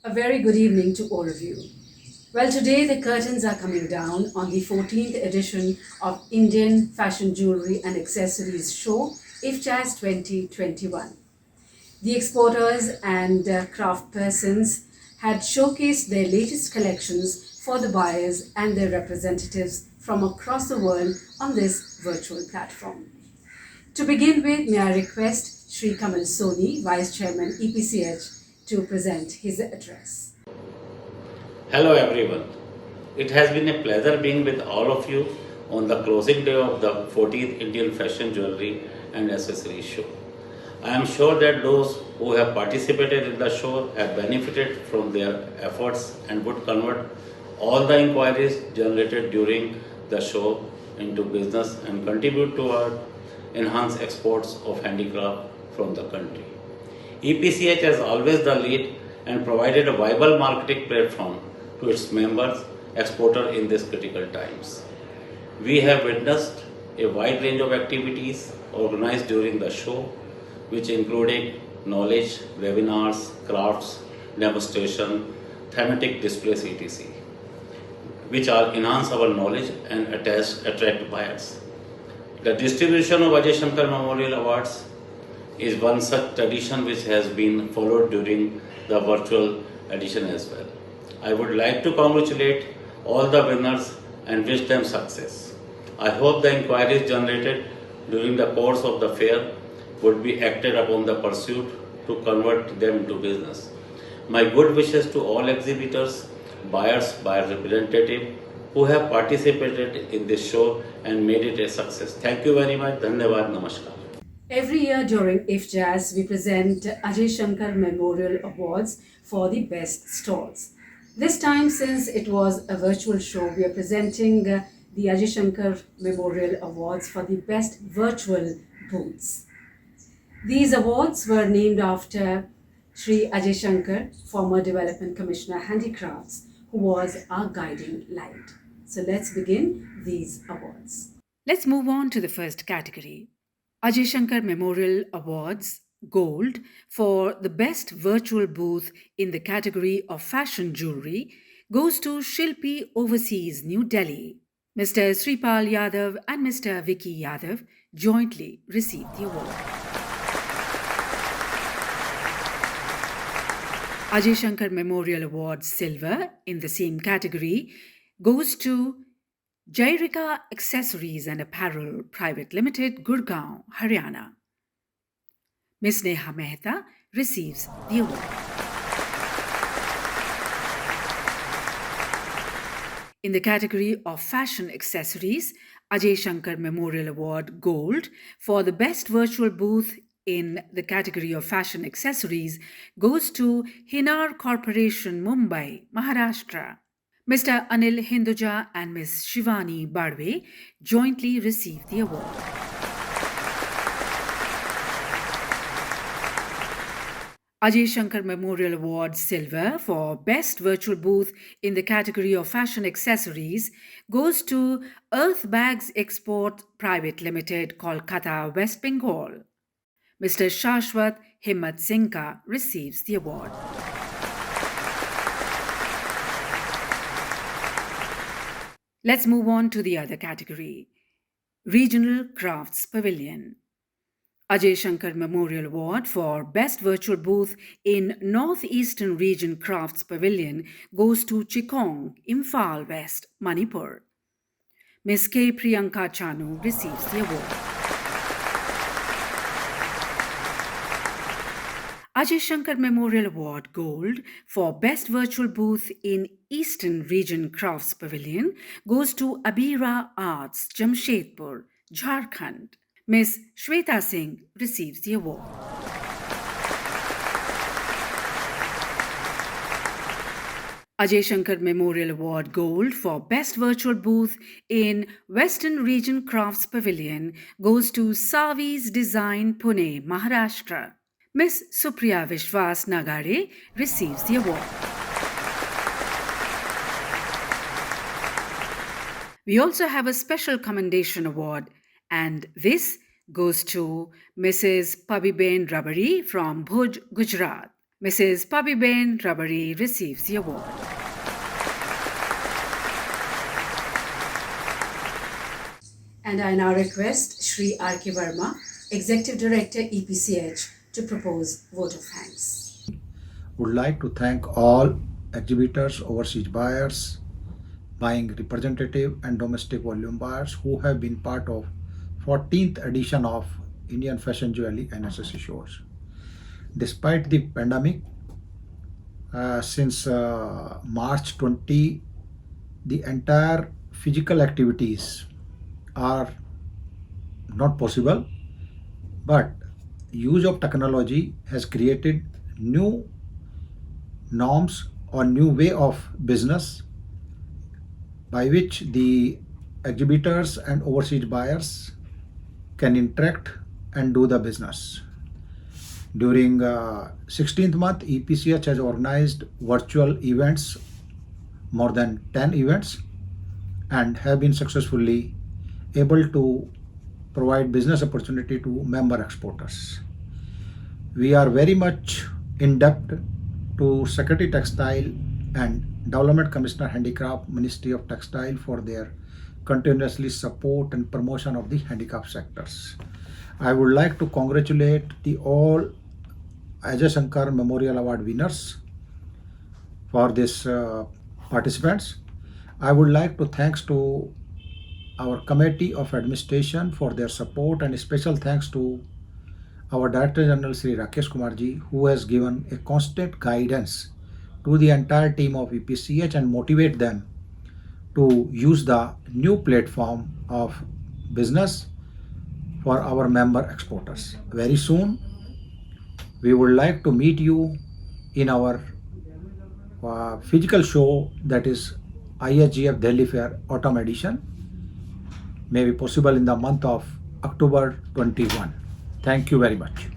A very good evening to all of you. Well, today the curtains are coming down on the 14th edition of Indian Fashion Jewelry and Accessories Show, IFJAS 2021. The exporters and craft persons had showcased their latest collections for the buyers and their representatives from across the world on this virtual platform. To begin with, may I request Sri Kamal Soni, Vice Chairman EPCH, to present his address. Hello everyone. It has been a pleasure being with all of you on the closing day of the 14th Indian Fashion Jewelry and Accessories Show. I am sure that those who have participated in the show have benefited from their efforts and would convert all the inquiries generated during the show into business and contribute toward enhanced exports of handicraft from the country. EPCH has always the lead and provided a viable marketing platform to its members, exporter in these critical times. We have witnessed a wide range of activities organized during the show, which included knowledge, webinars, crafts, demonstration, thematic displays, etc., which are enhance our knowledge and attract buyers. The distribution of Ajay Shankar Memorial Awards is one such tradition which has been followed during the virtual edition as well. I would like to congratulate all the winners and wish them success. I hope the inquiries generated during the course of the fair would be acted upon the pursuit to convert them into business. My good wishes to all exhibitors, buyers, buyer representatives who have participated in this show and made it a success. Thank you very much. Dhanyavad. Namaskar. Every year during IFJAS, we present Ajay Shankar Memorial Awards for the best stalls. This time, since it was a virtual show, we are presenting the Ajay Shankar Memorial Awards for the best virtual booths. These awards were named after Sri Ajay Shankar, former Development Commissioner Handicrafts, who was our guiding light. So let's begin these awards. Let's move on to the first category. Ajay Shankar Memorial Awards Gold for the best virtual booth in the category of fashion jewelry goes to Shilpi Overseas, New Delhi. Mr. Sripal Yadav and Mr. Vicky Yadav jointly received the award. Ajay Shankar Memorial Awards Silver in the same category goes to Jairika Accessories and Apparel Private Limited, Gurgaon, Haryana. Ms. Neha Mehta receives the award. In the category of fashion accessories, Ajay Shankar Memorial Award Gold for the best virtual booth in the category of fashion accessories goes to Hinar Corporation, Mumbai, Maharashtra. Mr. Anil Hinduja and Ms. Shivani Badwe jointly received the award. Ajay Shankar Memorial Award Silver for Best Virtual Booth in the category of Fashion Accessories goes to Earth Bags Export Private Limited, Kolkata, West Bengal. Mr. Shashwat Himmat Singh receives the award. Let's move on to the other category. Regional Crafts Pavilion. Ajay Shankar Memorial Award for Best Virtual Booth in Northeastern Region Crafts Pavilion goes to Chikong, Imphal West, Manipur. Ms. K. Priyanka Chanu receives the award. Ajay Shankar Memorial Award Gold for Best Virtual Booth in Eastern Region Crafts Pavilion goes to Abira Arts, Jamshedpur, Jharkhand. Ms. Shweta Singh receives the award. Ajay Shankar Memorial Award Gold for Best Virtual Booth in Western Region Crafts Pavilion goes to Savi's Design, Pune, Maharashtra. Ms. Supriya Vishwas Nagare receives the award. We also have a special commendation award, and this goes to Mrs. Pabiben Rabari from Bhuj, Gujarat. Mrs. Pabiben Rabari receives the award. And I now request Shri R.K. Verma, Executive Director EPCH, to propose vote of thanks. Would like to thank all exhibitors, overseas buyers, buying representative and domestic volume buyers who have been part of 14th edition of Indian Fashion Jewelry and Accessory Shows. Despite the pandemic, since March 20, the entire physical activities are not possible, but use of technology has created new norms or new way of business by which the exhibitors and overseas buyers can interact and do the business. During 16th month, EPCH has organized virtual events, more than 10 events, and have been successfully able to provide business opportunity to member exporters. We are very much in debt to Secretary Textile and Development Commissioner Handicraft, Ministry of Textile, for their continuously support and promotion of the handicraft sectors. I would like to congratulate the all Ajay Shankar Memorial Award winners for this participants. I would like to thanks to our Committee of Administration for their support, and special thanks to our Director General Sri Rakesh Kumar ji, who has given a constant guidance to the entire team of EPCH and motivate them to use the new platform of business for our member exporters. Very soon, we would like to meet you in our physical show, that is ISGF Delhi Fair Autumn Edition, may be possible in the month of October 21. Thank you very much.